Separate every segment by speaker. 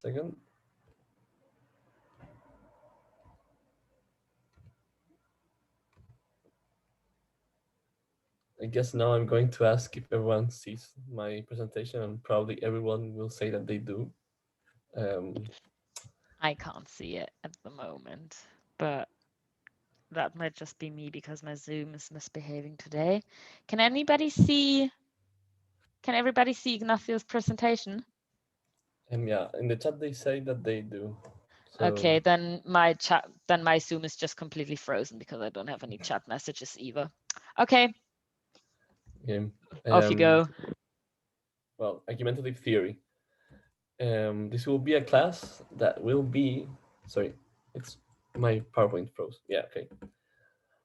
Speaker 1: Second. I guess now I'm going to ask if everyone sees my presentation, and probably everyone will say that they do. Um,
Speaker 2: I can't see it at the moment, but that might just be me because my Zoom is misbehaving today. Can anybody see, can everybody see Ignacio's presentation?
Speaker 1: yeah, in the chat they say that they do.
Speaker 2: Okay,
Speaker 1: So
Speaker 2: then my Zoom is just completely frozen because I don't have any chat messages either. Okay,
Speaker 1: yeah.
Speaker 2: off you
Speaker 1: Um,
Speaker 2: go.
Speaker 1: well, argumentative theory. This will be a class that will be. Sorry, it's my PowerPoint froze. Yeah, okay.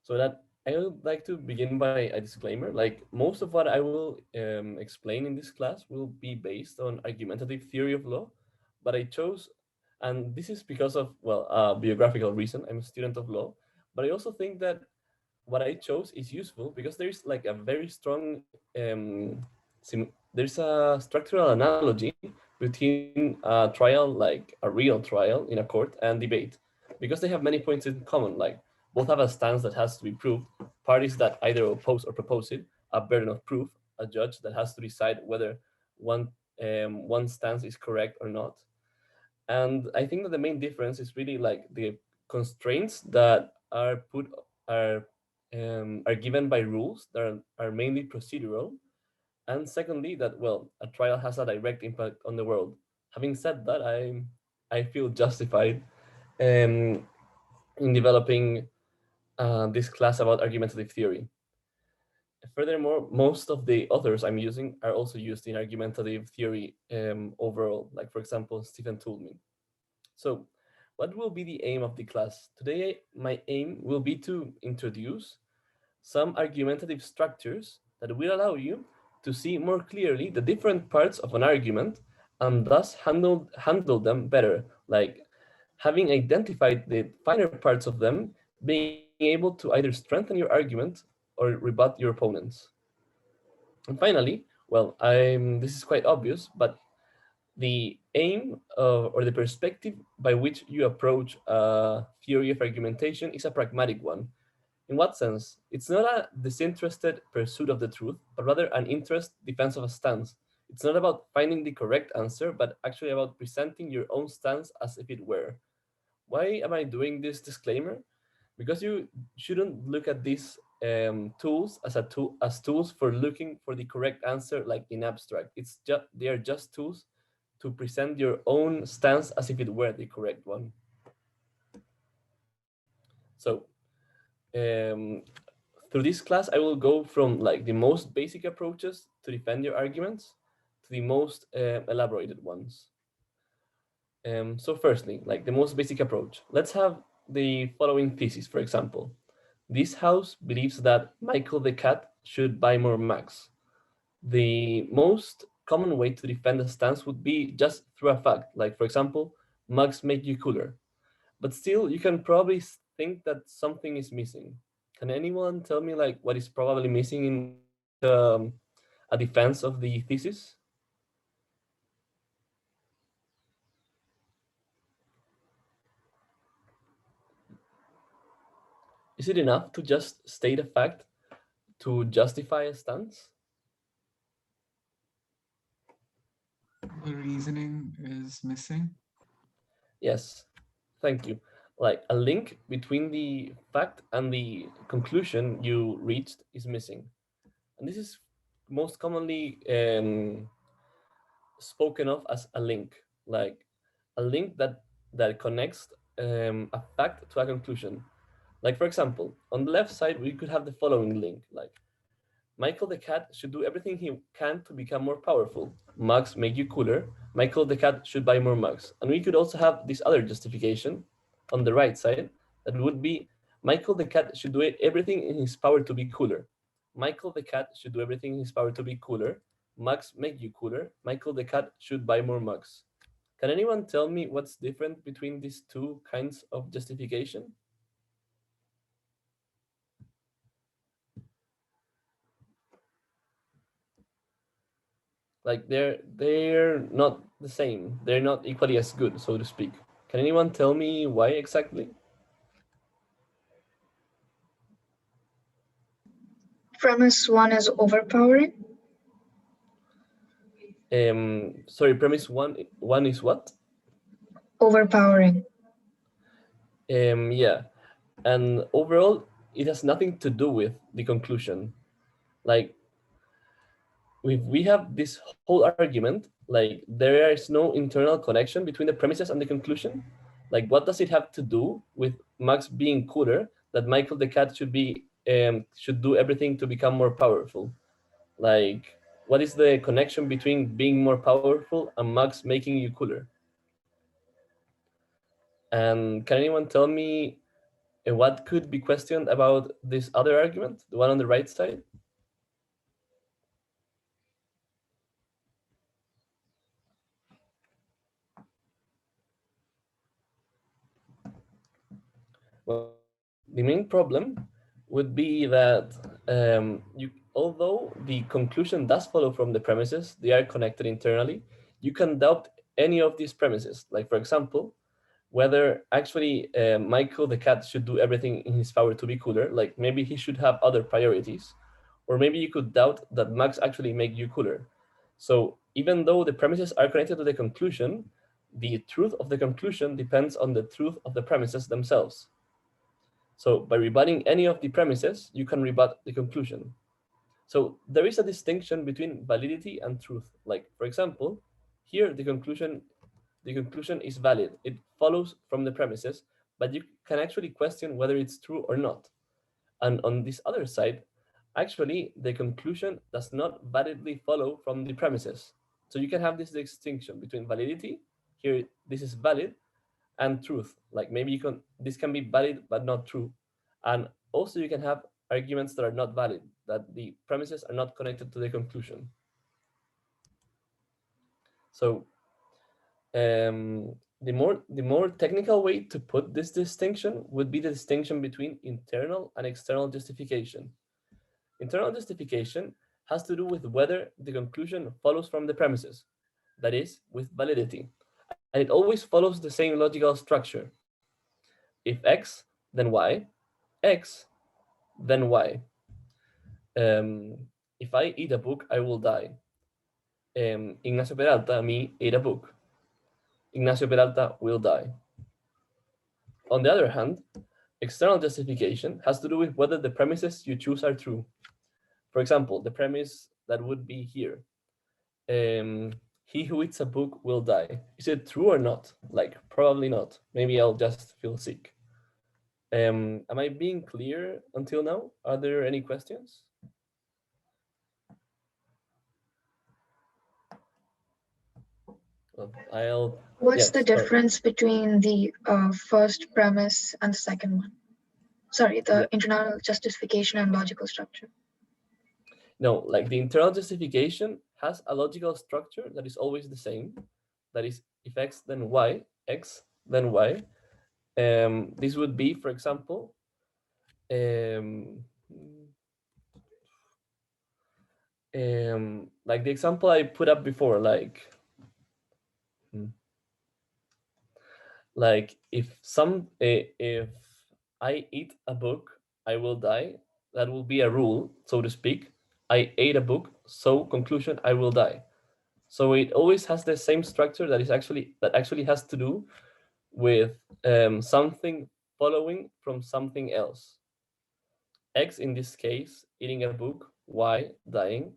Speaker 1: So that I would like to begin by a disclaimer. Like most of what I will explain in this class will be based on argumentative theory of law, but I chose, and this is because of well, a biographical reason. I'm a student of law, but I also think that what I chose is useful because there's like a very strong there's a structural analogy between a trial, like a real trial in a court, and debate, because they have many points in common. Like both have a stance that has to be proved, parties that either oppose or propose it, a burden of proof, a judge that has to decide whether one one stance is correct or not. And I think that the main difference is really like the constraints that are put are given by rules that are mainly procedural, and secondly that well a trial has a direct impact on the world. Having said that, I feel justified um, in developing this class about argumentative theory. Furthermore, most of the authors I'm using are also used in argumentative theory overall, like for example Stephen Toulmin. So, what will be the aim of the class? Today, my aim will be to introduce some argumentative structures that will allow you to see more clearly the different parts of an argument and thus handle them better, like having identified the finer parts of them, being able to either strengthen your argument or rebut your opponents. And finally, well, this is quite obvious, but the aim or the perspective by which you approach a theory of argumentation is a pragmatic one. In what sense? It's not a disinterested pursuit of the truth, but rather an interest defense of a stance. It's not about finding the correct answer, but actually about presenting your own stance as if it were. Why am I doing this disclaimer? Because you shouldn't look at these tools as a tool as tools for looking for the correct answer, like in abstract. It's just they are just tools to present your own stance as if it were the correct one. So um, through this class, I will go from like the most basic approaches to defend your arguments to the most elaborated ones. So firstly, like the most basic approach, let's have the following thesis, for example. This house believes that Michael the cat should buy more mugs. The most common way to defend a stance would be just through a fact, like for example, mugs make you cooler. But still, you can probably think that something is missing. Can anyone tell me like what is probably missing in a defense of the thesis? Is it enough to just state a fact to justify a stance?
Speaker 3: The reasoning is missing.
Speaker 1: Yes, thank you. Like a link between the fact and the conclusion you reached is missing. And this is most commonly spoken of as a link, like a link that connects a fact to a conclusion. Like for example, on the left side, we could have the following link, like Michael the cat should do everything he can to become more powerful. Mugs make you cooler. Michael the cat should buy more mugs. And we could also have this other justification on the right side that would be Michael the cat should do everything in his power to be cooler. Michael the cat should do everything in his power to be cooler. Mugs make you cooler. Michael the cat should buy more mugs. Can anyone tell me what's different between these two kinds of justification? Like they're not the same. They're not equally as good, so to speak. Can anyone tell me why exactly?
Speaker 4: Premise one is overpowering.
Speaker 1: Sorry, premise one is what?
Speaker 4: Overpowering.
Speaker 1: Yeah, and overall, it has nothing to do with the conclusion. Like we have this whole argument, like there is no internal connection between the premises and the conclusion. Like what does it have to do with Max being cooler, that Michael the cat should do everything to become more powerful? Like what is the connection between being more powerful and Max making you cooler? And can anyone tell me what could be questioned about this other argument, the one on the right side? Well, the main problem would be that although the conclusion does follow from the premises, they are connected internally. You can doubt any of these premises. Like, for example, whether actually Michael the cat should do everything in his power to be cooler. Like, maybe he should have other priorities. Or maybe you could doubt that Max actually make you cooler. So even though the premises are connected to the conclusion, the truth of the conclusion depends on the truth of the premises themselves. So by rebutting any of the premises, you can rebut the conclusion. So there is a distinction between validity and truth. Like, for example, here the conclusion is valid. It follows from the premises, but you can actually question whether it's true or not. And on this other side, actually the conclusion does not validly follow from the premises. So you can have this distinction between validity, here this is valid, and truth. Like maybe this can be valid but not true. And also you can have arguments that are not valid, that the premises are not connected to the conclusion. So the more technical way to put this distinction would be the distinction between internal and external justification. Internal justification has to do with whether the conclusion follows from the premises, that is, with validity. And it always follows the same logical structure. If X, then Y, X, then Y. If I eat a book, I will die. Ignacio Peralta, me, ate a book. Ignacio Peralta will die. On the other hand, external justification has to do with whether the premises you choose are true. For example, the premise that would be here, he who eats a book will die. Is it true or not? Like, probably not. Maybe I'll just feel sick. Am I being clear until now? Are there any questions? I'll
Speaker 4: What's
Speaker 1: yes,
Speaker 4: the
Speaker 1: sorry.
Speaker 4: difference between the first premise and the second one? Sorry,
Speaker 1: Yeah.
Speaker 4: the internal justification and logical structure.
Speaker 1: No, like the internal justification has a logical structure that is always the same. That is, if X then Y, X then Y. This would be, for example, um, like the example I put up before, hmm, like if I eat a book, I will die. That will be a rule, so to speak. I ate a book, so conclusion, I will die. So it always has the same structure that actually has to do with something following from something else. X in this case, eating a book. Y, dying.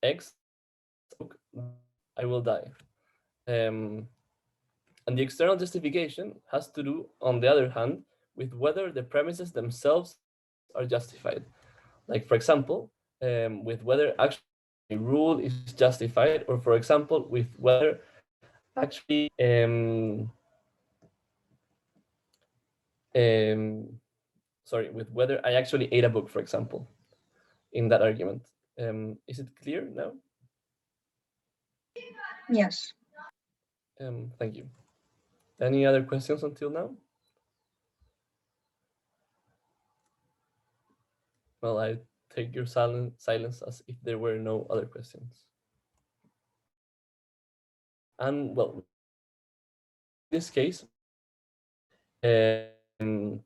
Speaker 1: X, if I eat a book, then I will die. Um, and the external justification has to do, on the other hand, with whether the premises themselves are justified. Like, for example, with whether actually the rule is justified, or for example, with whether actually um, sorry, with whether I actually ate a book, for example, in that argument. Is it clear now?
Speaker 4: Yes.
Speaker 1: Thank you. Any other questions until now? Well, I take your silence as if there were no other questions. And well, in this case, um,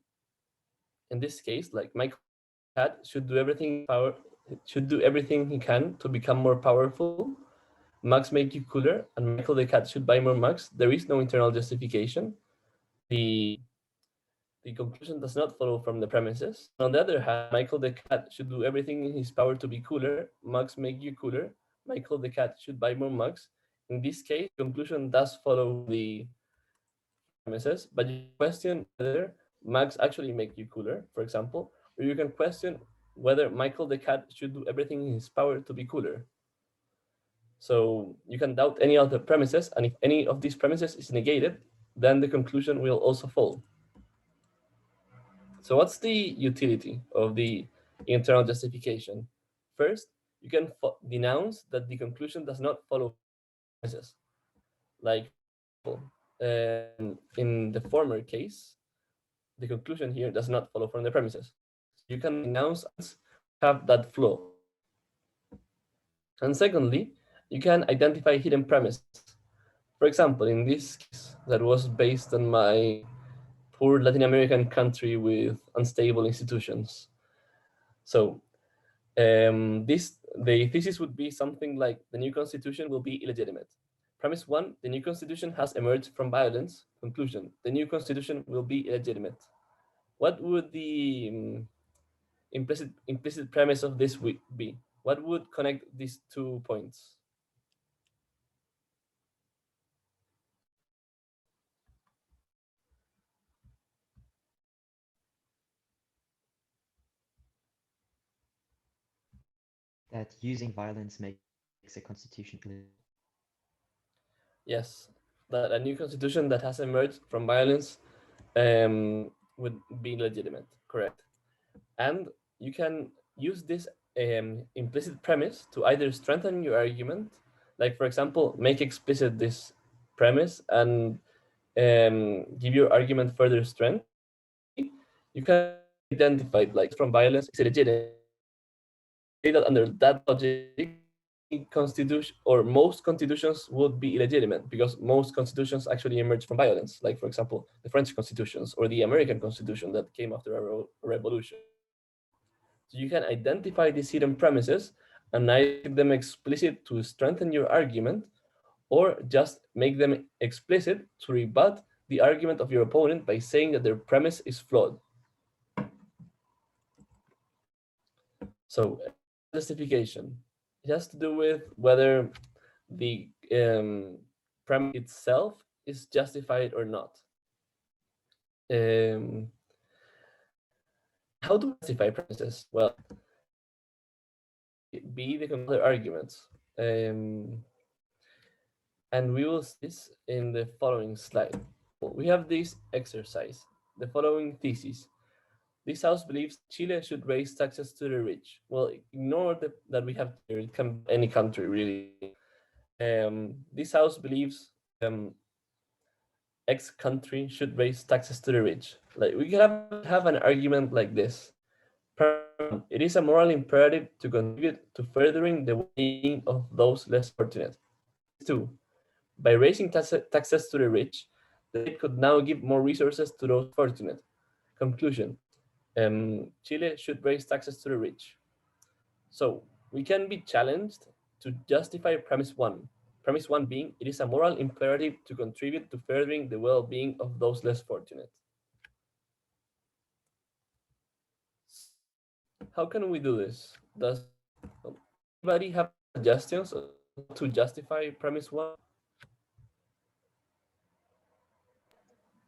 Speaker 1: like Michael Cat should do everything he can to become more powerful. Mugs make you cooler, and Michael the cat should buy more mugs. There is no internal justification. The the conclusion does not follow from the premises. On the other hand, Michael the cat should do everything in his power to be cooler. Mugs make you cooler. Michael the cat should buy more mugs. In this case, the conclusion does follow the premises, but you question whether mugs actually make you cooler, for example, or you can question whether Michael the cat should do everything in his power to be cooler. So you can doubt any of the premises, and if any of these premises is negated, then the conclusion will also fall. So what's the utility of the internal justification? First, you can denounce that the conclusion does not follow premises. Like, in the former case, the conclusion here does not follow from the premises. You can denounce have that flaw. And secondly, you can identify hidden premises. For example, in this case, that was based on my poor Latin American country with unstable institutions. So the thesis would be something like the new constitution will be illegitimate. Premise one, the new constitution has emerged from violence. Conclusion, the new constitution will be illegitimate. What would the implicit premise of this be? What would connect these 2 points?
Speaker 5: That using violence makes a constitution illegitimate.
Speaker 1: Yes, that a new constitution that has emerged from violence would be legitimate, correct. And you can use this implicit premise to either strengthen your argument, like, for example, make explicit this premise and give your argument further strength. Alternatively, you can identify it like from violence is illegitimate. Say that under that logic, constitution or most constitutions would be illegitimate because most constitutions actually emerge from violence, like, for example, the French constitutions or the American constitution that came after a revolution. So you can identify these hidden premises and either make them explicit to strengthen your argument or just make them explicit to rebut the argument of your opponent by saying that their premise is flawed. So justification, it has to do with whether the premise itself is justified or not. How do we justify premises? Well, be the other arguments. And we will see this in the following slide. We have this exercise, the following thesis. This house believes Chile should raise taxes to the rich. Well, ignore that we have here. It can be any country, really. This house believes X country should raise taxes to the rich. Like, we can have an argument like this. It is a moral imperative to contribute to furthering the well-being of those less fortunate. 2. By raising taxes to the rich, the state could now give more resources to those fortunate. Conclusion. Chile should raise taxes to the rich. So we can be challenged to justify premise one. Premise one being, it is a moral imperative to contribute to furthering the well-being of those less fortunate. How can we do this? Does anybody have suggestions to justify premise one?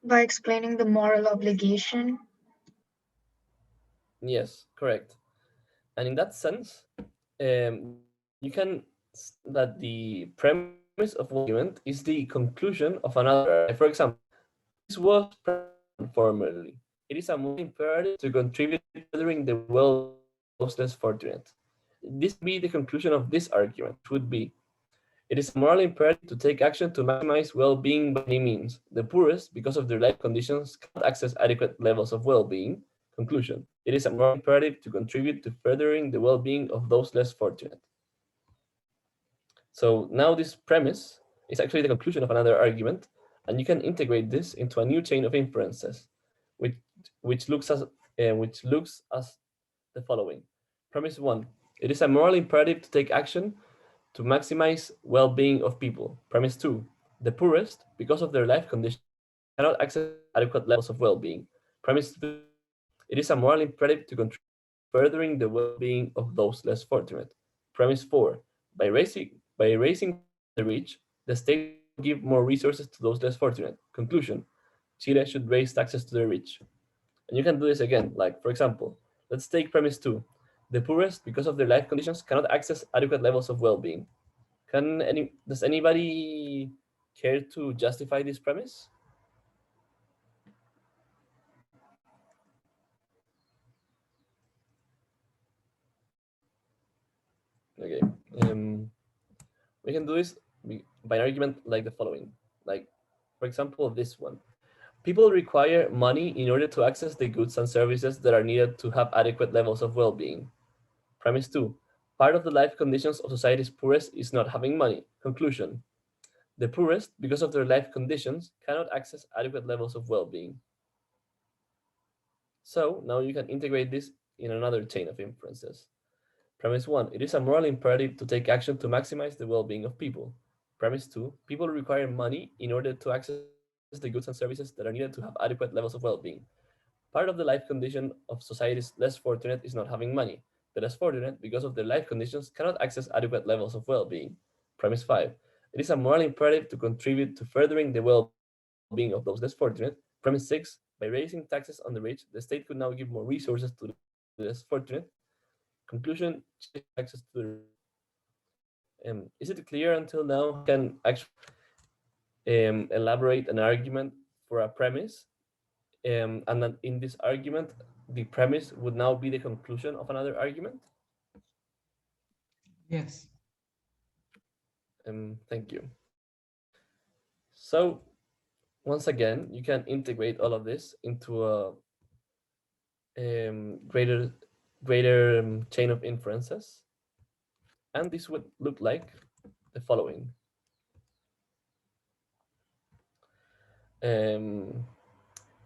Speaker 4: By explaining the moral obligation.
Speaker 1: Yes, correct. And in that sense, you can that the premise of one argument is the conclusion of another. For example, this was formerly. It is a moral imperative to contribute to furthering the well of those less fortunate. This would be the conclusion of this argument, which would be, it is a moral imperative to take action to maximize well-being by any means. The poorest, because of their life conditions, cannot access adequate levels of well-being. Conclusion. It is a moral imperative to contribute to furthering the well-being of those less fortunate. So now this premise is actually the conclusion of another argument, and you can integrate this into a new chain of inferences, which which looks as the following. Premise one: it is a moral imperative to take action to maximize well-being of people. Premise two: the poorest, because of their life conditions, cannot access adequate levels of well-being. Premise three: it is a moral imperative to contribute to furthering the well-being of those less fortunate. Premise four: by raising taxes on the rich, the state could now give more resources to those less fortunate. Conclusion: Chile should raise taxes to the rich. And you can do this again. Like, for example, let's take premise two. The poorest, because of their life conditions, cannot access adequate levels of well-being. Does anybody care to justify this premise? Okay. We can do this by an argument like the following. Like, for example, this one. People require money in order to access the goods and services that are needed to have adequate levels of well-being. Premise 2. Part of the life conditions of society's poorest is not having money. Conclusion. The poorest, because of their life conditions, cannot access adequate levels of well-being. So now you can integrate this in another chain of inferences. Premise 1. It is a moral imperative to take action to maximize the well-being of people. Premise 2. People require money in order to access the goods and services that are needed to have adequate levels of well-being. Part of the life condition of society's less fortunate is not having money. The less fortunate, because of their life conditions, cannot access adequate levels of well-being. Premise 5. It is a moral imperative to contribute to furthering the well-being of those less fortunate. Premise 6. By raising taxes on the rich, the state could now give more resources to the less fortunate. Conclusion: Chile should raise taxes to the rich. Is it clear until now how you can actually elaborate an argument for a premise? And then in this argument, the premise would now be the conclusion of another argument.
Speaker 3: Yes.
Speaker 1: Thank you. So once again, you can integrate all of this into a greater chain of inferences, and this would look like the following. Um,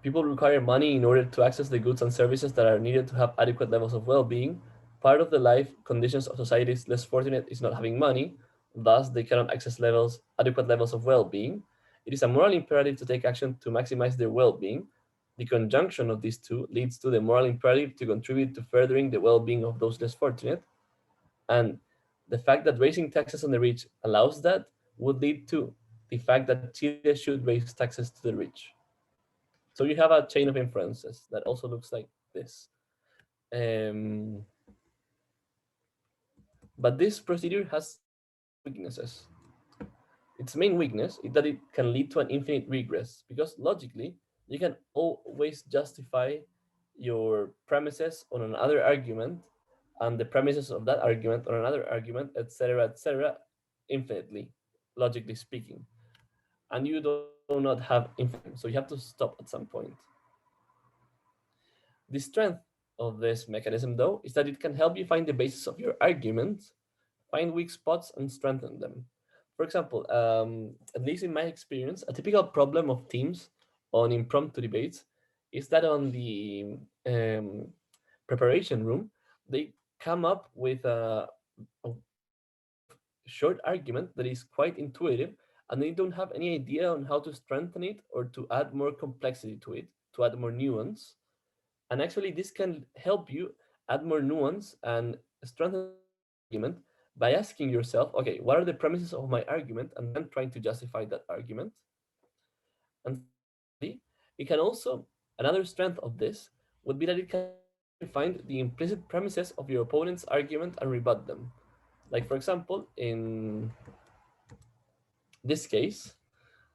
Speaker 1: People require money in order to access the goods and services that are needed to have adequate levels of well-being. Part of the life conditions of societies less fortunate is not having money, thus they cannot access adequate levels of well-being. It is a moral imperative to take action to maximize their well-being. The conjunction of these two leads to the moral imperative to contribute to furthering the well-being of those less fortunate. And the fact that raising taxes on the rich allows that would lead to the fact that Chile should raise taxes to the rich. So you have a chain of inferences that also looks like this. Um, but this procedure has weaknesses. Its main weakness is that it can lead to an infinite regress, because logically, you can always justify your premises on another argument and the premises of that argument on another argument, etc., infinitely, logically speaking. And you do not have infinite time, so you have to stop at some point. The strength of this mechanism, though, is that it can help you find the basis of your argument, find weak spots, and strengthen them. For example, at least in my experience, a typical problem of teams on impromptu debates is that on the preparation room, they come up with a short argument that is quite intuitive, and they don't have any idea on how to strengthen it or to add more complexity to it, to add more nuance. And actually, this can help you add more nuance and strengthen the argument by asking yourself, okay, what are the premises of my argument? And then trying to justify that argument. And finally, it can also, another strength of this would be that it can also help you find the implicit premises of your opponent's argument and rebut them. Like, for example, in this case,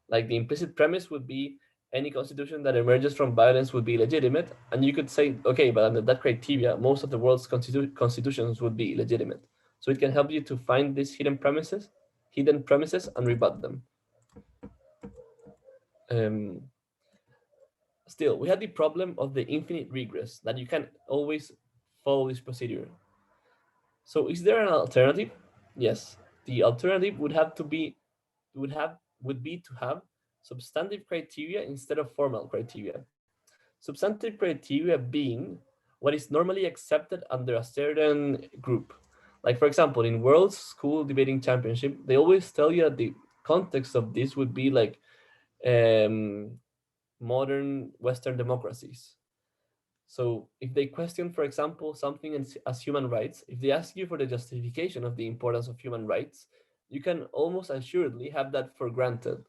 Speaker 1: like the implicit premise would be any constitution that emerges from violence would be legitimate, and you could say, okay, but under that criteria, most of the world's constitutions would be illegitimate. So it can help you to find these hidden premises, and rebut them. Um, Still, we had the problem of the infinite regress, that you can always follow this procedure. So is there an alternative? Yes, the alternative would have to be would be to have substantive criteria instead of formal criteria. Substantive criteria being what is normally accepted under a certain group. Like for example, in World School Debating Championship, they always tell you that the context of this would be like um, modern Western democracies. So if they question, for example, something as human rights, if they ask you for the justification of the importance of human rights, you can almost assuredly have that for granted.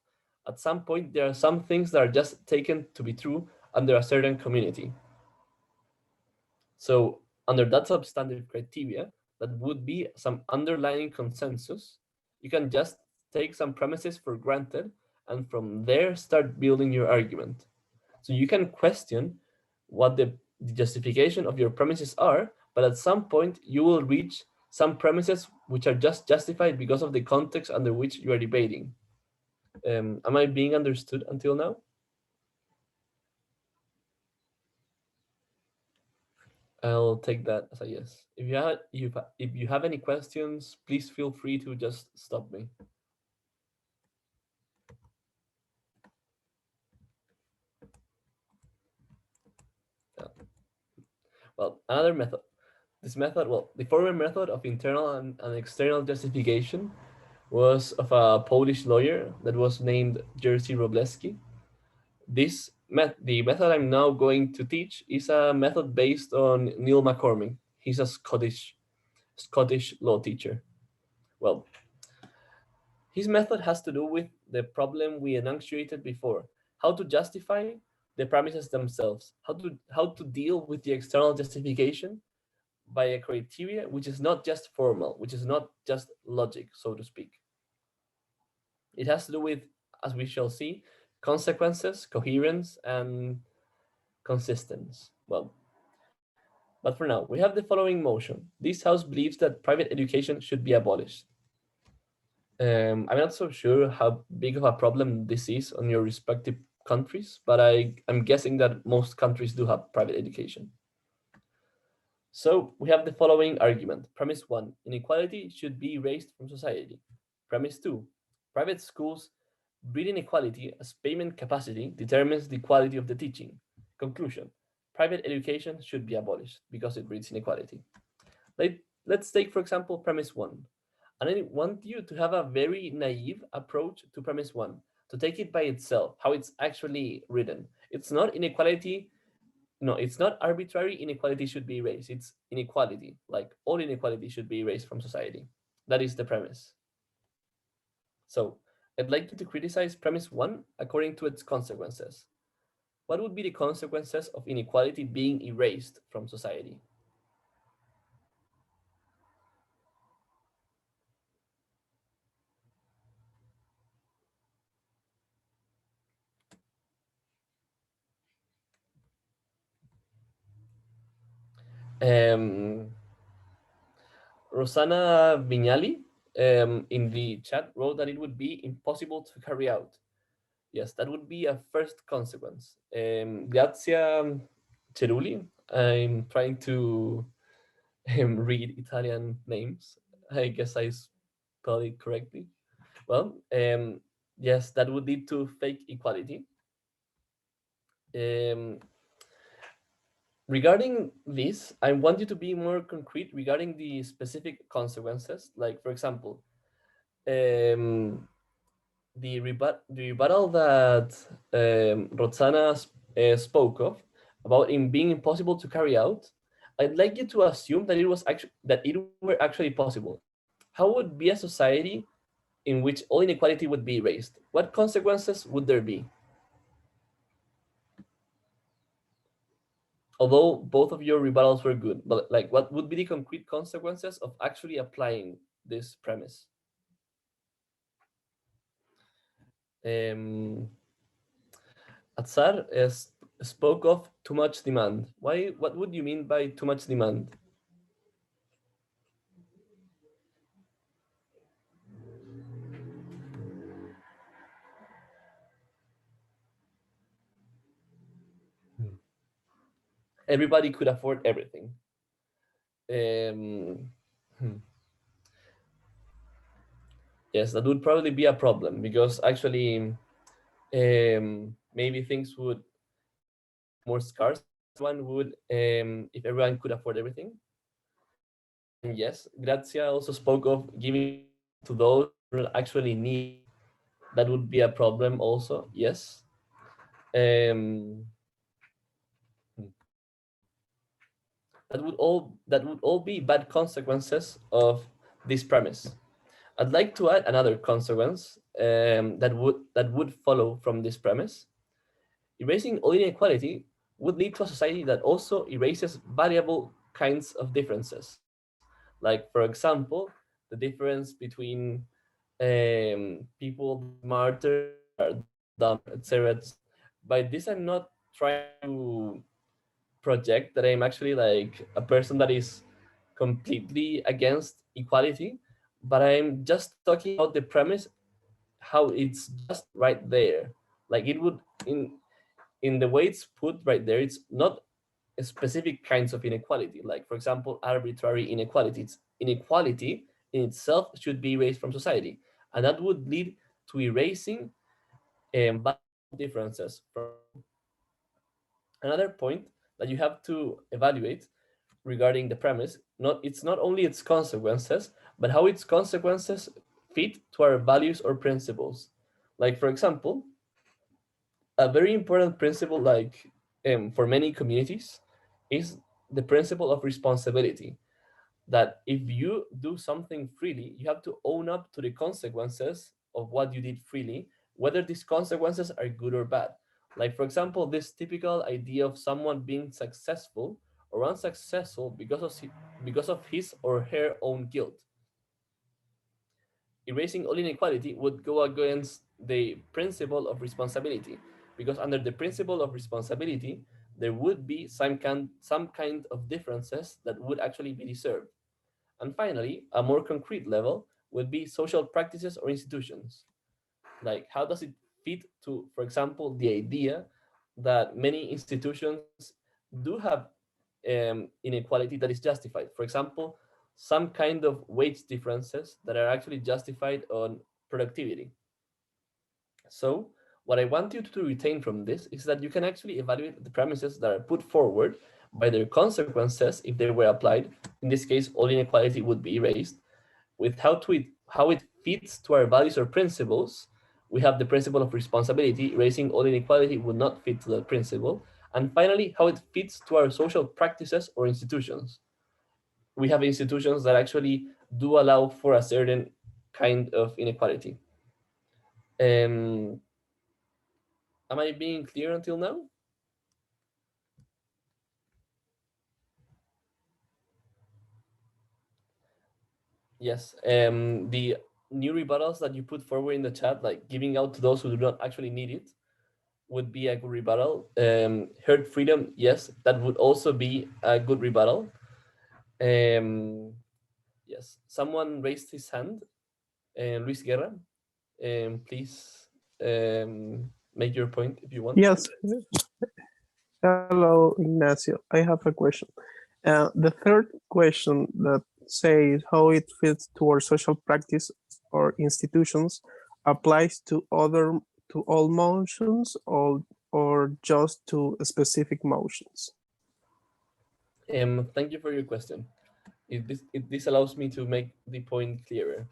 Speaker 1: At some point, there are some things that are just taken to be true under a certain community. So under that substantive criteria, that would be some underlying consensus, you can just take some premises for granted and from there start building your argument. So you can question what the justification of your premises are, but at some point you will reach some premises which are just justified because of the context under which you are debating. Am I being understood until now? I'll take that as a yes. If you have any questions, please feel free to just stop me. Yeah. Well, another method. This method, well, the former method of internal and external justification was of a Polish lawyer that was named Jerzy Robleski. The method I'm now going to teach is a method based on Neil McCormick. He's a Scottish law teacher. Well, his method has to do with the problem we enunciated before: how to justify the premises themselves, how to deal with the external justification by a criteria which is not just formal, which is not just logic, so to speak. It has to do with, as we shall see, consequences, coherence, and consistence. Well, but for now, we have the following motion. This House believes that private education should be abolished. I'm not so sure how big of a problem this is on your respective countries, but I'm guessing that most countries do have private education. So we have the following argument. Premise 1, inequality should be erased from society. Premise 2, private schools breed inequality as payment capacity determines the quality of the teaching. Conclusion, private education should be abolished because it breeds inequality. Let's take, for example, premise 1. And I want you to have a very naive approach to premise 1, to take it by itself, how it's actually written. It's not inequality. No, it's not arbitrary inequality should be erased. It's inequality, like all inequality should be erased from society. That is the premise. So I'd like you to criticize premise 1 according to its consequences. What would be the consequences of inequality being erased from society? Um, Rosana Vignali in the chat wrote that it would be impossible to carry out. Yes, that would be a first consequence. Grazia Cerulli, I'm trying to read Italian names. I guess I spelled it correctly. Well, yes, that would lead to fake equality. Um, Regarding this, I want you to be more concrete regarding the specific consequences. Like, for example, um, the rebuttal that Roxana spoke of about it being impossible to carry out. I'd like you to assume that it were actually possible. How would be a society in which all inequality would be erased? What consequences would there be? Although both of your rebuttals were good, but like, what would be the concrete consequences of actually applying this premise? Um, Atsar spoke of too much demand. Why? What would you mean by too much demand? Everybody could afford everything. Um, hmm. yes, that would probably be a problem because actually maybe things would become more scarce if everyone could afford everything. And yes, Grazia also spoke of giving to those who actually need it. That would be a problem also. Yes. Um, that would all be bad consequences of this premise. I'd like to add another consequence that would follow from this premise. Erasing all inequality would lead to a society that also erases variable kinds of differences. Like, for example, the difference between people that are smarter and people that are dumber, etc. By this, I'm not trying to project that I'm actually like a person that is completely against equality, but I'm just talking about the premise, how it's just right there. Like it would in the way it's put right there, it's not specific kinds of inequality. Like for example, arbitrary inequality. It's inequality in itself should be erased from society, and that would lead to erasing valuable differences from people. Another point that you have to evaluate regarding the premise, it's not only its consequences, but how its consequences fit to our values or principles. Like for example, a very important principle, like for many communities, is the principle of responsibility. That if you do something freely, you have to own up to the consequences of what you did freely, whether these consequences are good or bad. Like, for example, this typical idea of someone being successful or unsuccessful because of his or her own guilt. Erasing all inequality would go against the principle of responsibility, because under the principle of responsibility, there would be some kind of differences that would actually be deserved. And finally, a more concrete level would be social practices or institutions. Like, how does it fit to, for example, the idea that many institutions do have inequality that is justified? For example, some kind of wage differences that are actually justified on productivity. So, what I want you to retain from this is that you can actually evaluate the premises that are put forward by their consequences if they were applied. In this case, all inequality would be erased. With how it fits to our values or principles, we have the principle of responsibility. Erasing all inequality would not fit to that principle. And finally, how it fits to our social practices or institutions. We have institutions that actually do allow for a certain kind of inequality. Um, am I being clear until now? Yes. The new rebuttals that you put forward in the chat, like giving out to those who do not actually need it, would be a good rebuttal. Herd freedom, yes, that would also be a good rebuttal. Yes, someone raised his hand. Luis Guerra, please make your point if you want.
Speaker 6: Yes. Hello, Ignacio. I have a question. The third question that says how it fits to our social practice or institutions applies to all motions or just to specific motions.
Speaker 1: Thank you for your question. This allows me to make the point clearer.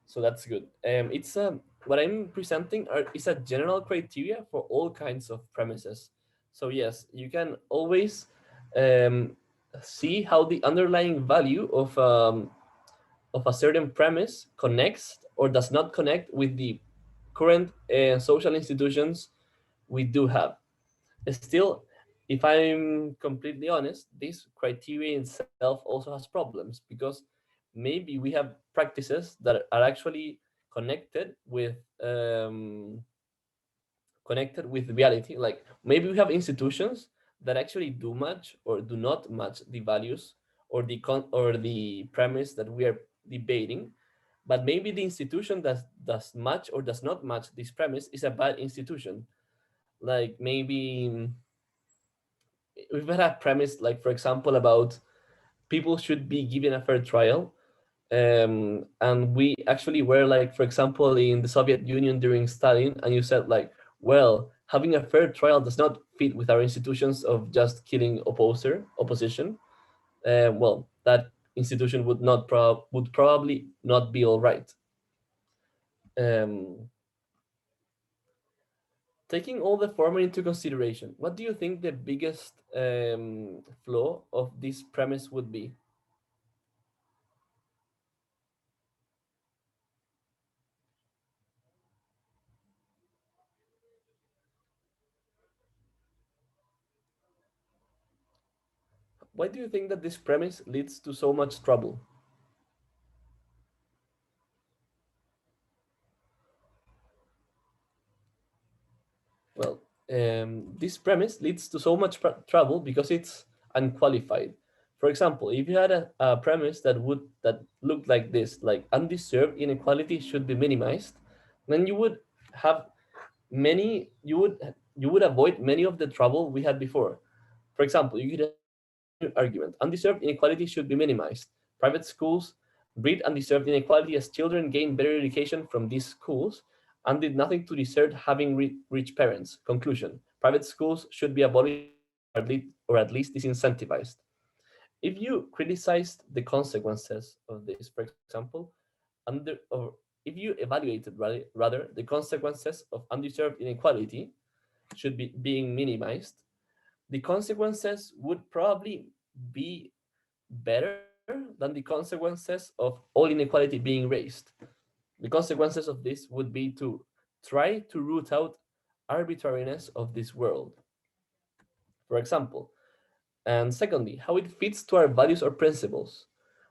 Speaker 1: So that's good. It's what I'm presenting is a general criteria for all kinds of premises. So yes, you can always um, see how the underlying value of a certain premise connects or does not connect with the current social institutions we do have. Still, if I'm completely honest, this criteria itself also has problems because maybe we have practices that are actually connected with um, connected with reality. Like maybe we have institutions that actually do match or do not match the values or the premise that we are debating. But maybe the institution that does match or does not match this premise is a bad institution. Like maybe we've had a premise, like for example, about people should be given a fair trial, and we actually were like, for example, in the Soviet Union during Stalin, and you said like, well, having a fair trial does not fit with our institutions of just killing opposition. Well, that institution would probably not be all right. Um, Taking all the former into consideration, what do you think the biggest flaw of this premise would be? Why do you think that this premise leads to so much trouble? Well, this premise leads to so much trouble because it's unqualified. For example, if you had a premise that looked like this, like undeserved inequality should be minimized, then you would have many you would avoid many of the trouble we had before. For example, you could have a argument: undeserved inequality should be minimized. Private schools breed undeserved inequality as children gain better education from these schools and did nothing to deserve having rich parents. Conclusion: private schools should be abolished or at least disincentivized. If you criticized the consequences of this, for example, or if you evaluated rather the consequences of undeserved inequality should be being minimized, the consequences would probably be better than the consequences of all inequality being raised. The consequences of this would be to try to root out arbitrariness of this world, for example. And secondly, how it fits to our values or principles.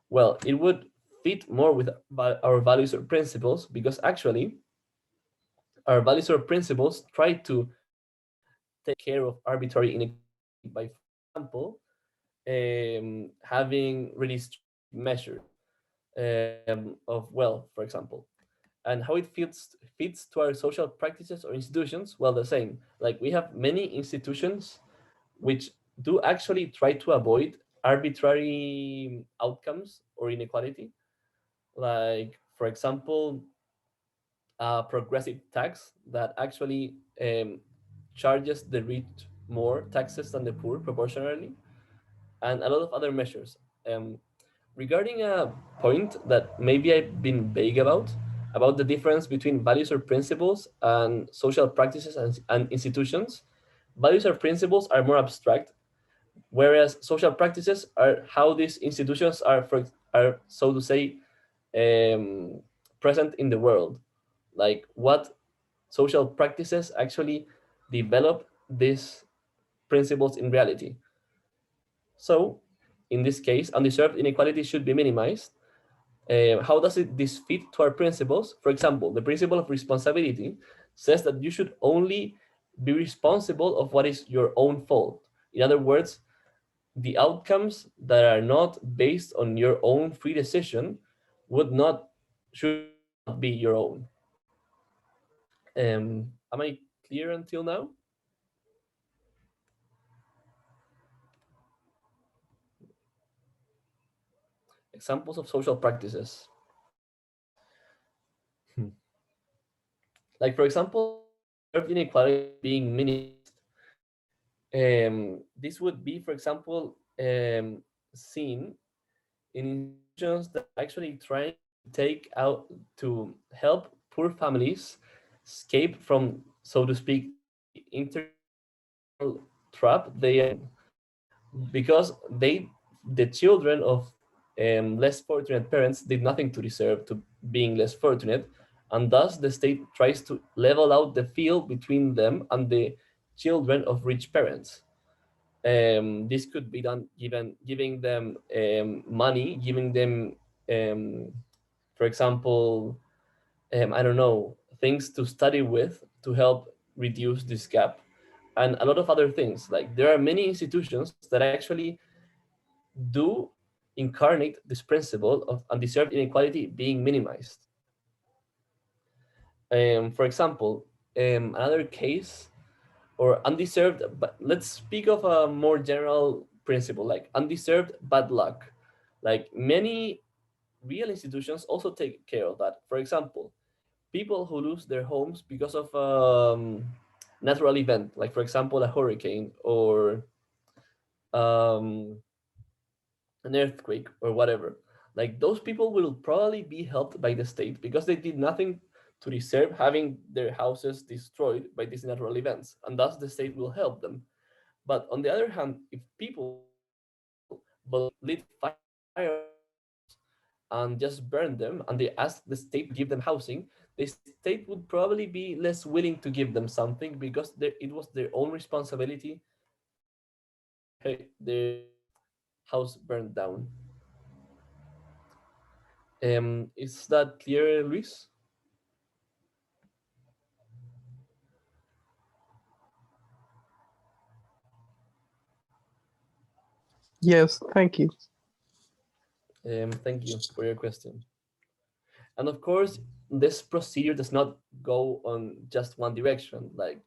Speaker 1: Well, it would fit more with our values or principles because actually our values or principles try to take care of arbitrary inequality by, for example, having really strict measures of wealth, for example. And how it fits to our social practices or institutions. Well, the same. Like we have many institutions which do actually try to avoid arbitrary outcomes or inequality. Like, for example, a progressive tax that actually charges the rich more taxes than the poor proportionally, and a lot of other measures. Um, Regarding a point that maybe I've been vague about the difference between values or principles and social practices and institutions, values or principles are more abstract, whereas social practices are how these institutions are, so to say, um, present in the world, like what social practices actually develop these principles in reality. So, in this case, undeserved inequality should be minimized. How does this fit to our principles? For example, the principle of responsibility says that you should only be responsible of what is your own fault. In other words, the outcomes that are not based on your own free decision would not should not be your own. Am I clear until now? Examples of social practices. Like, for example, undeserved inequality being minimized. This would be, for example, seen in institutions that are actually trying to take out to help poor families escape from, so to speak, the intergenerational trap they are in, because the children of less fortunate parents did nothing to deserve to being less fortunate, and thus the state tries to level out the field between them and the children of rich parents. This could be done giving them money, giving them, um, for example, I don't know, things to study with to help reduce this gap, and a lot of other things. Like there are many institutions that actually do incarnate this principle of undeserved inequality being minimized. For example, another case or undeserved, but let's speak of a more general principle like undeserved bad luck. Like many real institutions also take care of that. For example, people who lose their homes because of natural event, like for example a hurricane or um, an earthquake or whatever. Like those people will probably be helped by the state because they did nothing to deserve having their houses destroyed by these natural events, and thus the state will help them. But on the other hand, if people voluntarily lit fire and just burn them and they ask the state to give them housing, the state would probably be less willing to give them something because it was their own responsibility to have their house burned down. Is that clear, Luis?
Speaker 6: Yes, thank you.
Speaker 1: Thank you for your question. And of course, this procedure does not go on just one direction. Like,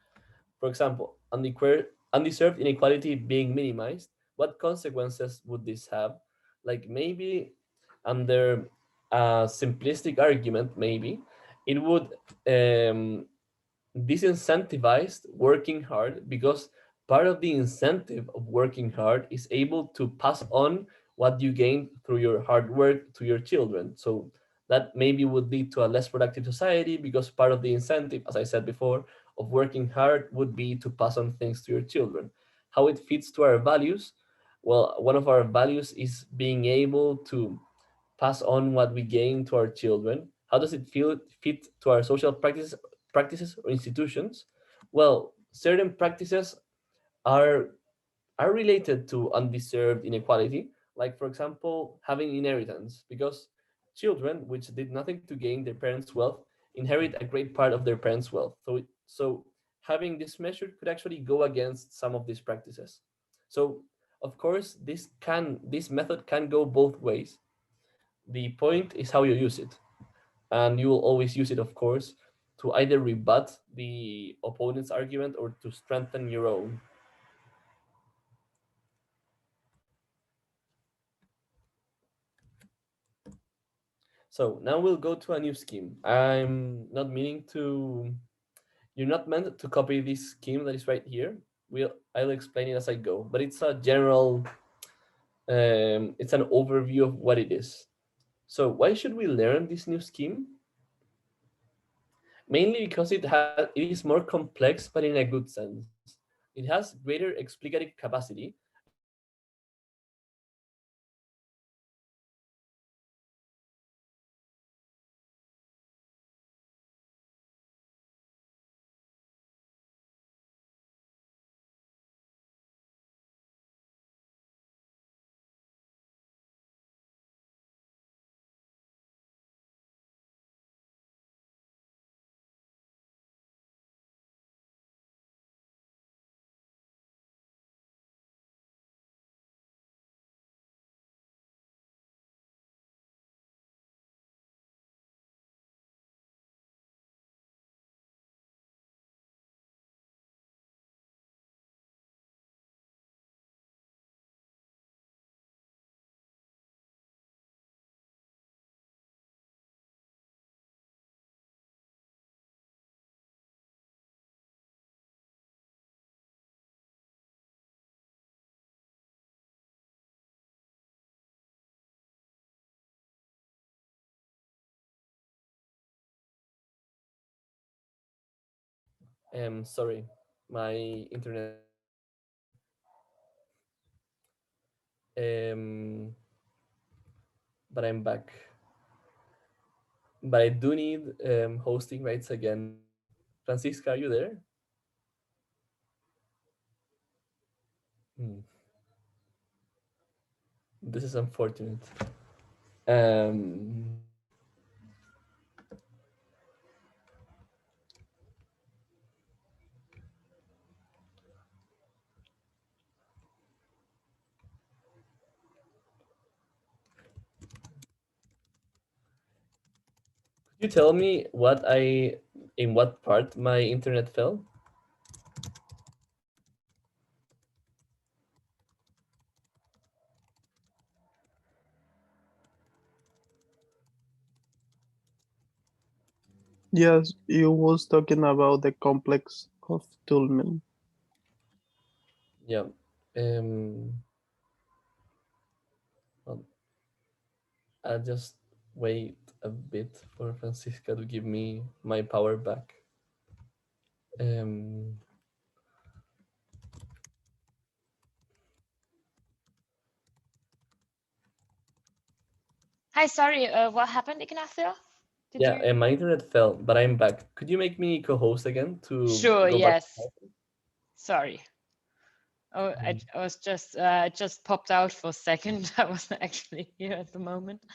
Speaker 1: for example, undeserved inequality being minimized, what consequences would this have? Like, maybe under a simplistic argument, maybe it would disincentivized working hard because part of the incentive of working hard is able to pass on what you gain through your hard work to your children. So that maybe would lead to a less productive society because part of the incentive, as I said before, of working hard would be to pass on things to your children. How it fits to our values? Well, one of our values is being able to pass on what we gain to our children. How does it fit to our social practices or institutions? Well, certain practices are are related to undeserved inequality, like for example, having inheritance, because children which did nothing to gain their parents' wealth inherit a great part of their parents' wealth. So having this measure could actually go against some of these practices. So of course, this method can go both ways. The point is how you use it. And you will always use it, of course, to either rebut the opponent's argument or to strengthen your own. So now we'll go to a new scheme. I'm not meaning to, you're not meant to copy this scheme that is right here. I'll explain it as I go, but it's a general, it's an overview of what it is. So why should we learn this new scheme? Mainly because it is more complex, but in a good sense. It has greater explicative capacity, and it provides more information about how society works. Sorry, my internet froze. Um, but I'm back. But I do need hosting rights again. Francisca, are you there? Hmm, this is unfortunate. Um, could you tell me in what part my internet fell?
Speaker 6: Yes, you was talking about the complex of Tullman.
Speaker 1: Yeah. Well, I'll just wait a bit for Francisca to give me my power back. Um,
Speaker 2: Hi, sorry, what happened, Ignacio? Did
Speaker 1: yeah,
Speaker 2: you?
Speaker 1: my internet fell, but I'm back. Could you make me co-host again to
Speaker 2: Sure,
Speaker 1: go back?
Speaker 2: yes. Sorry. Oh,
Speaker 1: Mm,
Speaker 2: I was just popped out for a second. I wasn't actually here at the moment.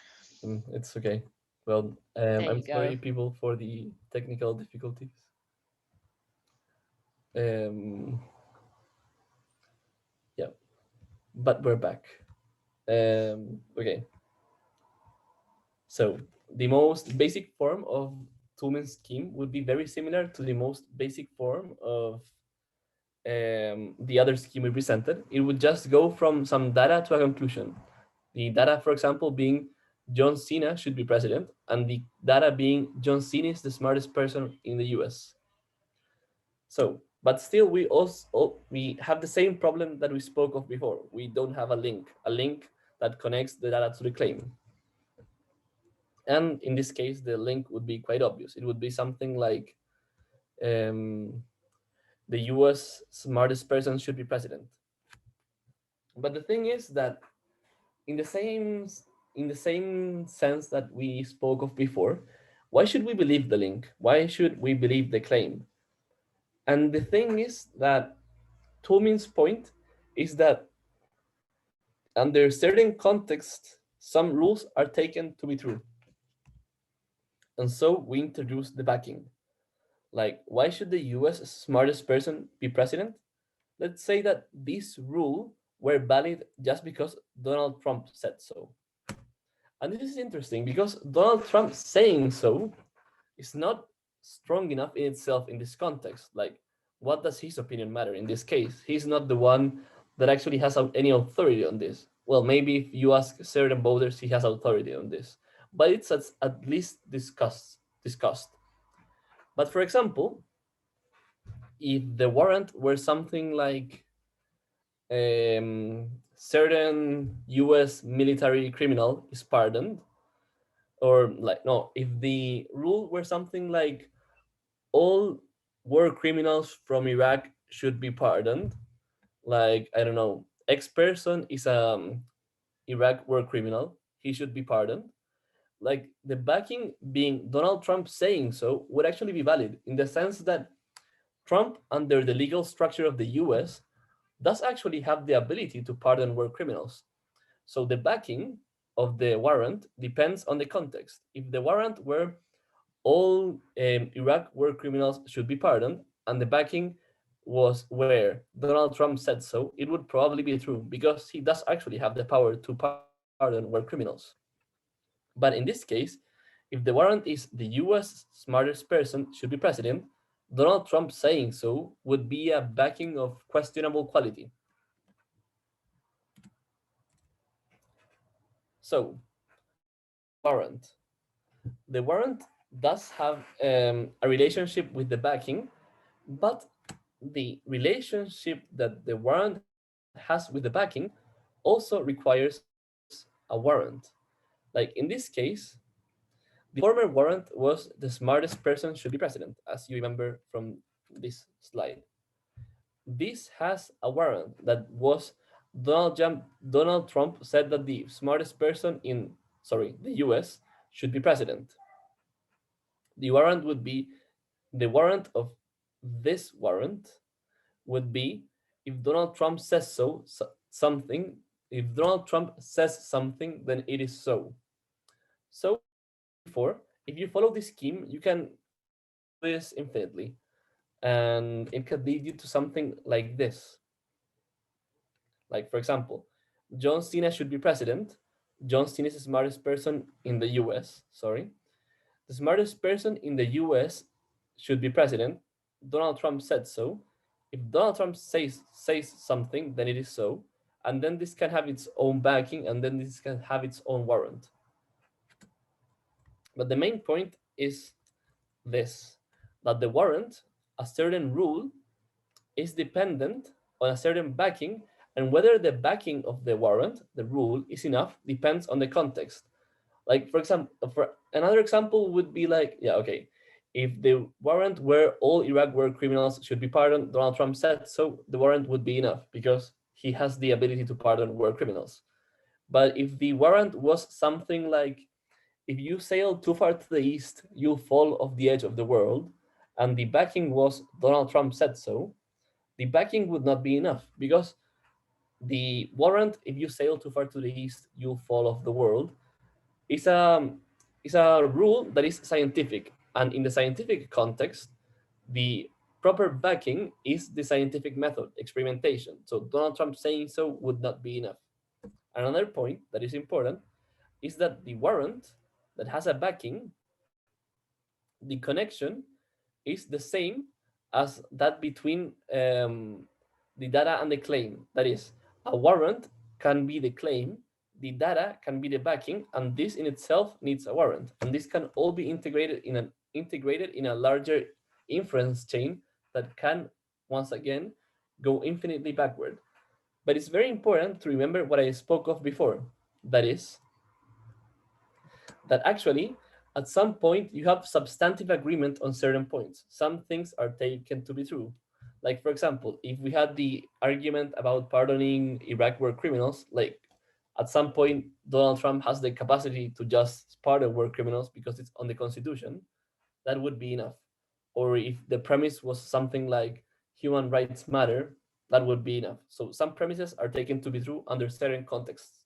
Speaker 1: It's okay. Well,
Speaker 2: There
Speaker 1: I'm
Speaker 2: you
Speaker 1: sorry,
Speaker 2: go.
Speaker 1: people, for the technical difficulties. Um, yeah, but we're back. Okay. So the most basic form of Tullman's scheme would be very similar to the most basic form of the other scheme we presented. It would just go from some data to a conclusion. The data, for example, being John Cena should be president, and the data being John Cena is the smartest person in the US. So, but still, we have the same problem that we spoke of before. We don't have a link that connects the data to the claim. And in this case, the link would be quite obvious. It would be something like um, the US smartest person should be president. But the thing is that in the same in the same sense that we spoke of before, why should we believe the link? Why should we believe the claim? And the thing is that Tumin's point is that under certain context, some rules are taken to be true. And so we introduce the backing. Like, why should the US smartest person be president? Let's say that this rule were valid just because Donald Trump said so. And this is interesting because Donald Trump saying so is not strong enough in itself in this context. Like, what does his opinion matter in this case? He's not the one that actually has any authority on this. Well, maybe if you ask certain voters, he has authority on this, but it's at least discussed. But for example, if the warrant were something like certain US military criminal is pardoned, or like, no, if the rule were something like all war criminals from Iraq should be pardoned, like, I don't know, X person is Iraq war criminal, he should be pardoned. Like, the backing being Donald Trump saying so would actually be valid in the sense that Trump, under the legal structure of the US, does actually have the ability to pardon war criminals. So the backing of the warrant depends on the context. If the warrant were all Iraq war criminals should be pardoned, and the backing was where Donald Trump said so, it would probably be true because he does actually have the power to pardon war criminals. But in this case, if the warrant is the US smartest person should be president, Donald Trump saying so would be a backing of questionable quality. So, the warrant. The warrant does have a relationship with the backing, but the relationship that the warrant has with the backing also requires a warrant. Like in this case, the former warrant was the smartest person should be president, as you remember from this slide. This has a warrant that was Donald Trump said that the smartest person in, sorry, the US should be president. The warrant would be the warrant of this warrant would be if Donald Trump says something, if Donald Trump says something, then it is so. So, as we said before, if you follow this scheme, you can do this infinitely. And it could lead you to something like this. Like, for example, John Cena should be president. John Cena is the smartest person in the US. Sorry. The smartest person in the US should be president. Donald Trump said so. If Donald Trump says something, then it is so. And then this can have its own backing, and then this can have its own warrant. But the main point is this, that the warrant, a certain rule, is dependent on a certain backing, and whether the backing of the warrant, the rule, is enough depends on the context. Like, for example, for another example would be like, yeah, okay, if the warrant were all Iraq war criminals should be pardoned, Donald Trump said so, the warrant would be enough because he has the ability to pardon war criminals. But if the warrant was something like, if you sail too far to the east, you'll fall off the edge of the world, and the backing was Donald Trump said so, the backing would not be enough because the warrant, if you sail too far to the east, you'll fall off the world, is a rule that is scientific. And in the scientific context, the proper backing is the scientific method, experimentation. So Donald Trump saying so would not be enough. Another point that is important is that the warrant that has a backing, the connection is the same as that between the data and the claim. That is, a warrant can be the claim, the data can be the backing, and this in itself needs a warrant. And this can all be integrated in a larger inference chain that can, once again, go infinitely backward. But it's very important to remember what I spoke of before. That is, that actually at some point you have substantive agreement on certain points. Some things are taken to be true. Like, for example, if we had the argument about pardoning Iraq war criminals, like at some point Donald Trump has the capacity to just pardon war criminals because it's on the Constitution, that would be enough. Or if the premise was something like human rights matter, that would be enough. So some premises are taken to be true under certain contexts.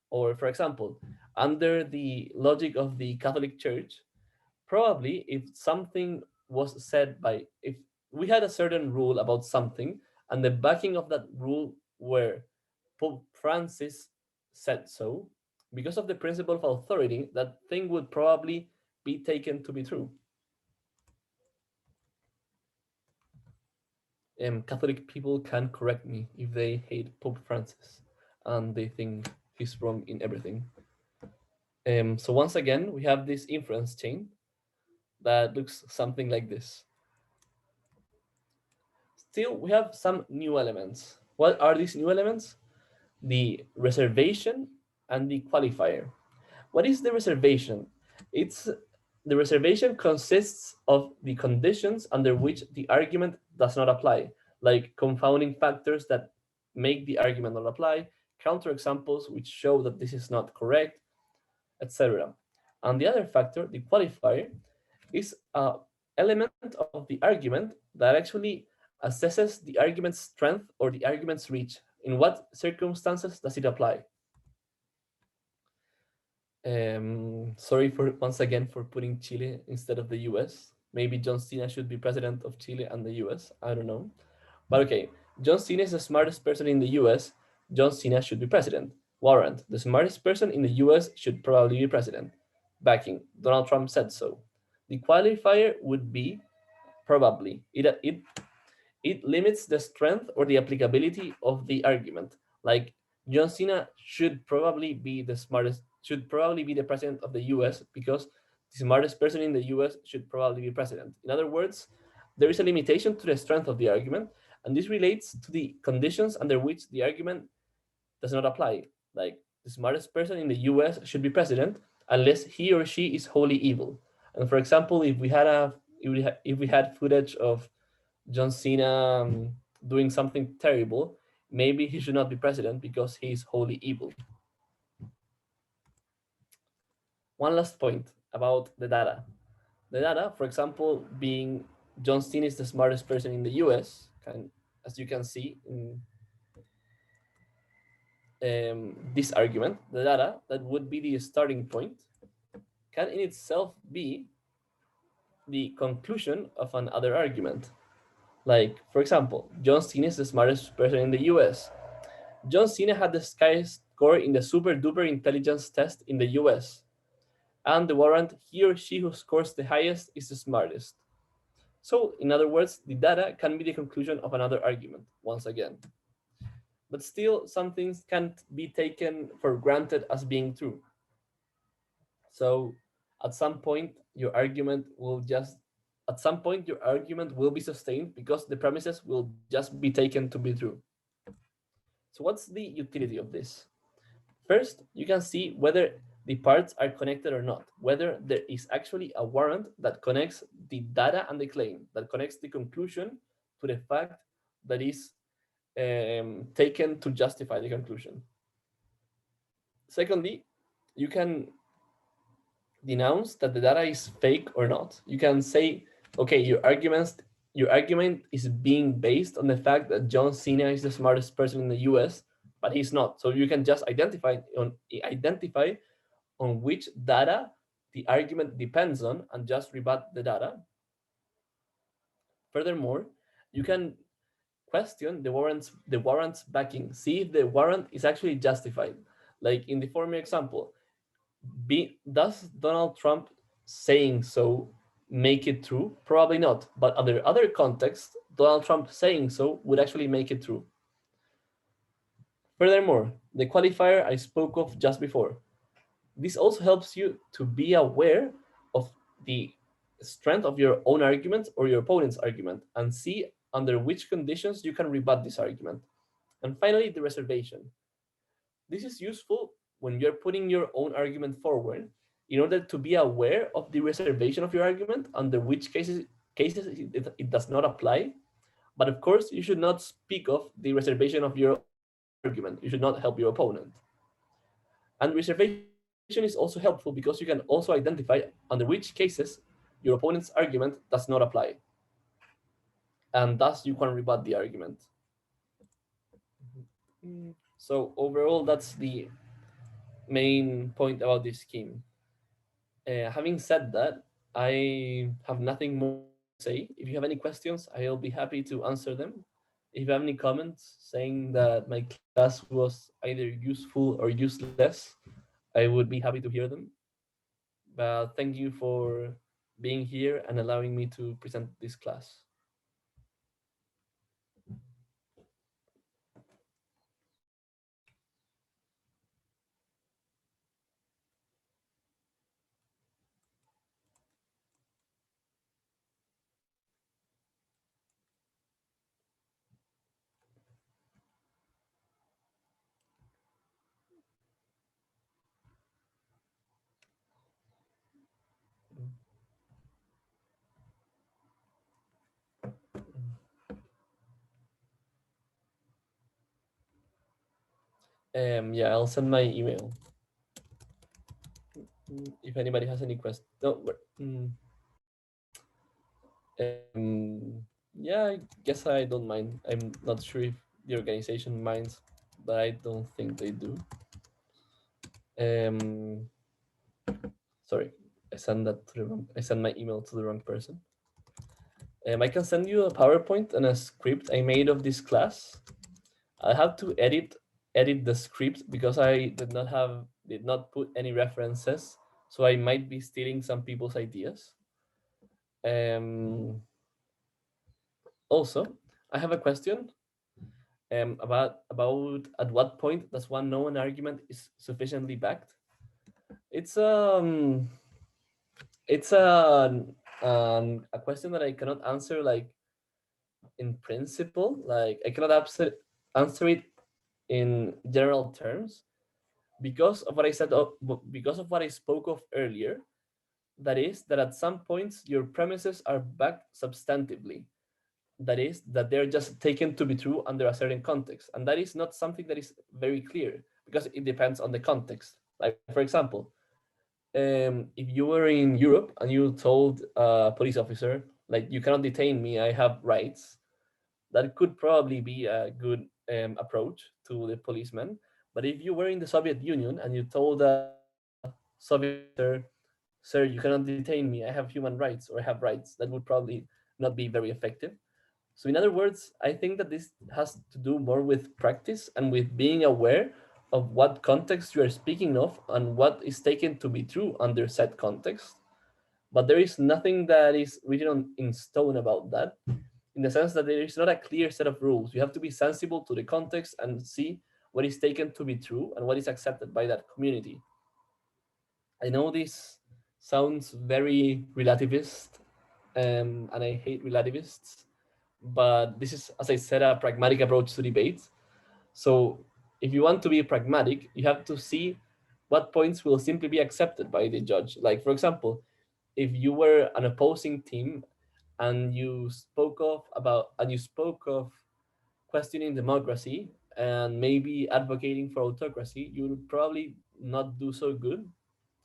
Speaker 1: Or, for example, under the logic of the Catholic Church, probably if something was said by, if we had a certain rule about something and the backing of that rule were Pope Francis said so, because of the principle of authority, that thing would probably be taken to be true. Catholic people can correct me if they hate Pope Francis and they think he's wrong in everything. So once again, we have this inference chain that looks something like this. Still, we have some new elements. What are these new elements? The reservation and the qualifier. What is the reservation? It's the reservation consists of the conditions under which the argument does not apply, like confounding factors that make the argument not apply, counterexamples which show that this is not correct, etc. And the other factor, the qualifier, is an element of the argument that actually assesses the argument's strength or the argument's reach. In what circumstances does it apply? Sorry for once again for putting Chile instead of the US. Maybe John Cena should be president of Chile and the US. I don't know. But okay, John Cena is the smartest person in the US. John Cena should be president. Warrant, the smartest person in the US should probably be president. Backing, Donald Trump said so. The qualifier would be probably. It limits the strength or the applicability of the argument. Like, John Cena should probably be the smartest, should probably be the president of the US because the smartest person in the US should probably be president. In other words, there is a limitation to the strength of the argument, and this relates to the conditions under which the argument does not apply. Like, the smartest person in the US should be president unless he or she is wholly evil. And for example, if we had footage of John Cena doing something terrible, maybe he should not be president because he is wholly evil. One last point about the data. The data, for example, being John Cena is the smartest person in the US, as you can see in this argument, the data that would be the starting point can in itself be the conclusion of another argument. Like, for example, John Cena is the smartest person in the US. John Cena had the highest score in the super duper intelligence test in the US. And the warrant, he or she who scores the highest is the smartest. So, in other words, the data can be the conclusion of another argument, once again. But still, some things can't be taken for granted as being true. So, At some point, your argument will just at some point your argument will be sustained because the premises will just be taken to be true. So what's the utility of this? First, you can see whether the parts are connected or not, whether there is actually a warrant that connects the data and the claim, that connects the conclusion to the fact that is taken to justify the conclusion. Secondly, you can denounce that the data is fake or not. You can say, okay, your argument is being based on the fact that John Cena is the smartest person in the US, but he's not. So you can just identify on which data the argument depends on and just rebut the data. Furthermore, you can question the warrant's backing. See if the warrant is actually justified. Like in the former example, does Donald Trump saying so make it true? Probably not. But under other contexts, Donald Trump saying so would actually make it true. Furthermore, the qualifier I spoke of just before. This also helps you to be aware of the strength of your own argument or your opponent's argument and see under which conditions you can rebut this argument. And finally, the reservation. This is useful when you're putting your own argument forward in order to be aware of the reservation of your argument, under which cases it does not apply. But of course, you should not speak of the reservation of your own argument. You should not help your opponent. And reservation is also helpful because you can also identify under which cases your opponent's argument does not apply. And thus you can rebut the argument. So overall, that's the main point about this scheme. Having said that, I have nothing more to say. If you have any questions, I'll be happy to answer them. If you have any comments saying that my class was either useful or useless, I would be happy to hear them. But thank you for being here and allowing me to present this class. Yeah, I'll send my email. If anybody has any questions. No, yeah, I guess I don't mind. I'm not sure if the organization minds, but I don't think they do. Um, sorry, I sent my email to the wrong person. I can send you a PowerPoint and a script I made of this class. I have to edit the script because I did not put any references, so I might be stealing some people's ideas. Also, I have a question about at what point does one know an argument is sufficiently backed? It's a question that I cannot answer like in principle. Like I cannot answer it in general terms because of what I said. Because of what I spoke of earlier. That is that at some points your premises are backed substantively. That is that they're just taken to be true under a certain context, and that is not something that is very clear because it depends on the context. Like for example, if you were in Europe and you told a police officer like you cannot detain me, I have rights, that could probably be a good approach to the policeman. But if you were in the Soviet Union and you told a Soviet officer, sir, you cannot detain me, I have human rights or I have rights, that would probably not be very effective. So, in other words, I think that this has to do more with practice and with being aware of what context you are speaking of and what is taken to be true under said context. But there is nothing that is written in stone about that, in the sense that there is not a clear set of rules. You have to be sensible to the context and see what is taken to be true and what is accepted by that community. I know this sounds very relativist, and I hate relativists. But this is, as I said, a pragmatic approach to debates. So if you want to be pragmatic, you have to see what points will simply be accepted by the judge. Like, for example, if you were an opposing team and you spoke of questioning democracy and maybe advocating for autocracy, you would probably not do so good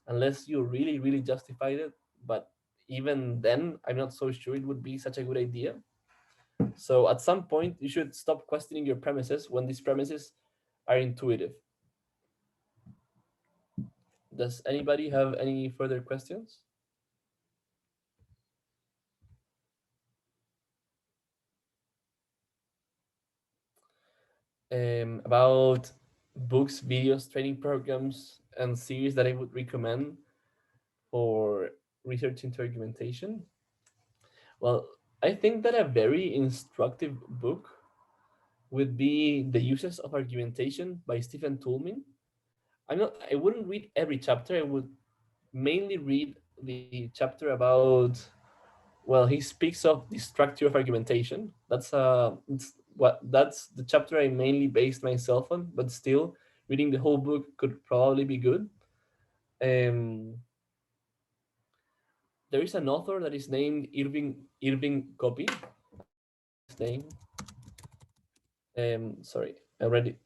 Speaker 1: unless you really, really justified it. But even then, I'm not so sure it would be such a good idea. So at some point, you should stop questioning your premises when these premises are intuitive. Does anybody have any further questions? About books, videos, training programs, and series that I would recommend for research into argumentation? Well, I think that a very instructive book would be The Uses of Argumentation by Stephen Toulmin. I wouldn't read every chapter. I would mainly read the chapter about, well, he speaks of the structure of argumentation. That's the chapter I mainly based myself on, but still reading the whole book could probably be good. Um, there is an author that is named Irving Copy. I don't know his name. Sorry, I read it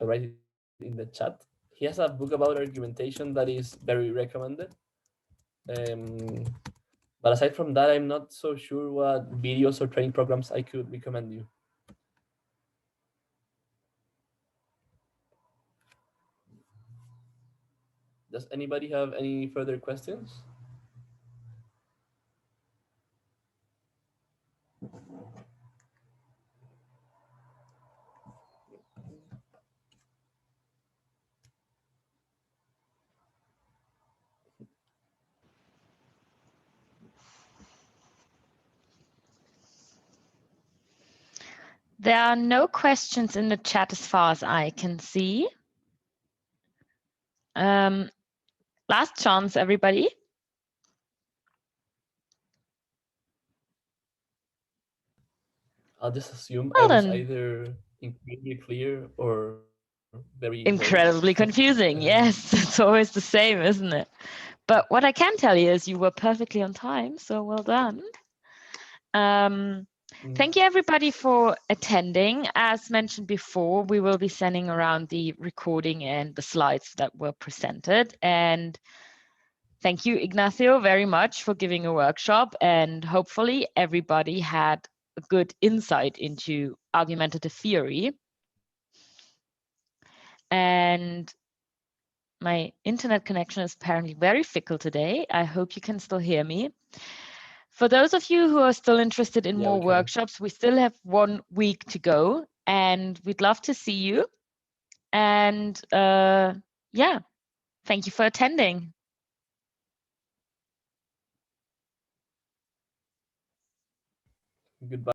Speaker 1: in the chat. He has a book about argumentation that is very recommended. Um, but aside from that, I'm not so sure what videos or training programs I could recommend you. Does anybody have any further questions?
Speaker 2: There are no questions in the chat as far as I can see. Last chance, everybody.
Speaker 1: I'll just assume
Speaker 2: Well
Speaker 1: I was
Speaker 2: then.
Speaker 1: either incredibly clear or very vague.
Speaker 2: Incredibly confusing. Yes, it's always the same, isn't it? But what I can tell you is you were perfectly on time, so well done. Thank you everybody for attending. As mentioned before, we will be sending around the recording and the slides that were presented. And thank you, Ignacio, very much for giving a workshop. And hopefully everybody had a good insight into argumentative theory. And my internet connection is apparently very fickle today. I hope you can still hear me. For those of you who are still interested in more workshops, we still have 1 week to go and we'd love to see you. And yeah, thank you for attending.
Speaker 1: Goodbye.